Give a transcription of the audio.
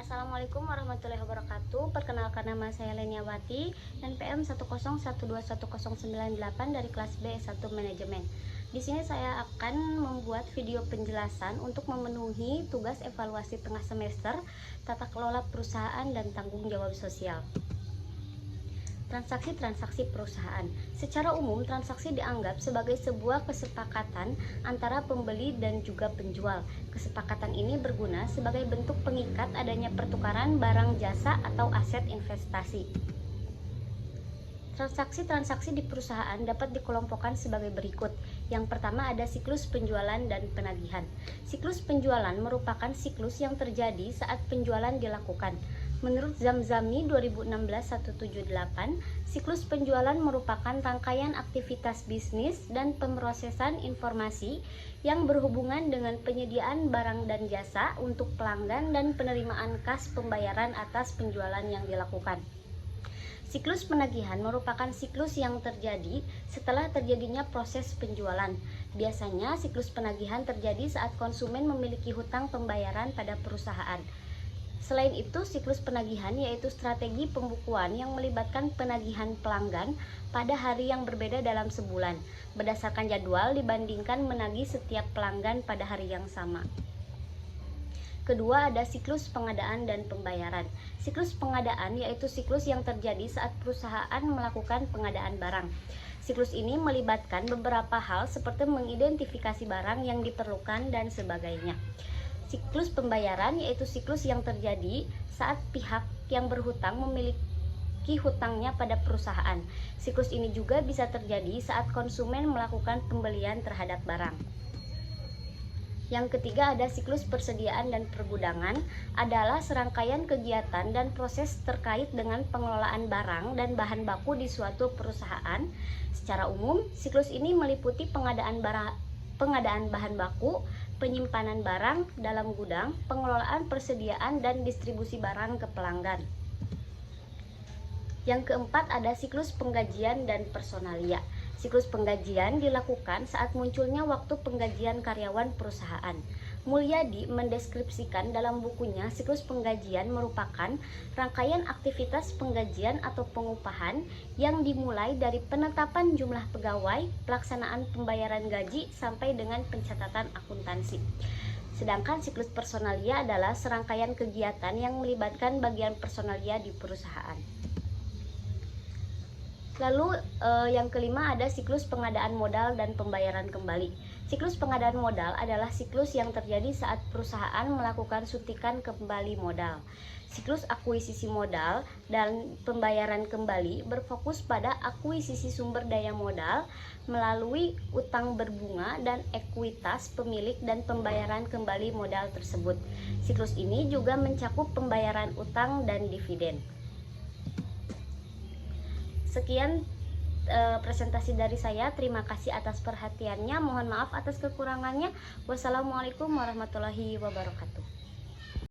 Assalamualaikum warahmatullahi wabarakatuh. Perkenalkan, nama saya Leniawati, NPM 101211098 dari kelas B S1 Manajemen. Di sini saya akan membuat video penjelasan untuk memenuhi tugas evaluasi tengah semester tata kelola perusahaan dan tanggung jawab sosial. Transaksi-transaksi perusahaan. Secara umum, transaksi dianggap sebagai sebuah kesepakatan antara pembeli dan juga penjual. Kesepakatan ini berguna sebagai bentuk pengikat adanya pertukaran barang, jasa, atau aset investasi. Transaksi-transaksi di perusahaan dapat dikelompokkan sebagai berikut. Yang pertama ada siklus penjualan dan penagihan. Siklus penjualan merupakan siklus yang terjadi saat penjualan dilakukan. Menurut Zamzami 2016-178, siklus penjualan merupakan rangkaian aktivitas bisnis dan pemrosesan informasi yang berhubungan dengan penyediaan barang dan jasa untuk pelanggan dan penerimaan kas pembayaran atas penjualan yang dilakukan. Siklus penagihan merupakan siklus yang terjadi setelah terjadinya proses penjualan. Biasanya siklus penagihan terjadi saat konsumen memiliki hutang pembayaran pada perusahaan. Selain itu, siklus penagihan yaitu strategi pembukuan yang melibatkan penagihan pelanggan pada hari yang berbeda dalam sebulan, berdasarkan jadwal dibandingkan menagih setiap pelanggan pada hari yang sama. Kedua ada siklus pengadaan dan pembayaran. Siklus pengadaan yaitu siklus yang terjadi saat perusahaan melakukan pengadaan barang. Siklus ini melibatkan beberapa hal seperti mengidentifikasi barang yang diperlukan dan sebagainya. Siklus pembayaran yaitu siklus yang terjadi saat pihak yang berhutang memiliki hutangnya pada perusahaan. Siklus ini juga bisa terjadi saat konsumen melakukan pembelian terhadap barang. Yang ketiga ada siklus persediaan dan pergudangan, adalah serangkaian kegiatan dan proses terkait dengan pengelolaan barang dan bahan baku di suatu perusahaan. Secara umum, siklus ini meliputi pengadaan bahan baku, penyimpanan barang dalam gudang, pengelolaan persediaan dan distribusi barang ke pelanggan. Yang keempat ada siklus penggajian dan personalia. Siklus penggajian dilakukan saat munculnya waktu penggajian karyawan perusahaan. Mulyadi mendeskripsikan dalam bukunya siklus penggajian merupakan rangkaian aktivitas penggajian atau pengupahan yang dimulai dari penetapan jumlah pegawai, pelaksanaan pembayaran gaji, sampai dengan pencatatan akuntansi. Sedangkan siklus personalia adalah serangkaian kegiatan yang melibatkan bagian personalia di perusahaan. Lalu yang kelima ada siklus pengadaan modal dan pembayaran kembali. Siklus pengadaan modal adalah siklus yang terjadi saat perusahaan melakukan suntikan kembali modal. Siklus akuisisi modal dan pembayaran kembali berfokus pada akuisisi sumber daya modal melalui utang berbunga dan ekuitas pemilik dan pembayaran kembali modal tersebut. Siklus ini juga mencakup pembayaran utang dan dividen. Sekian presentasi dari saya. Terima kasih atas perhatiannya. Mohon maaf atas kekurangannya. Wassalamualaikum warahmatullahi wabarakatuh.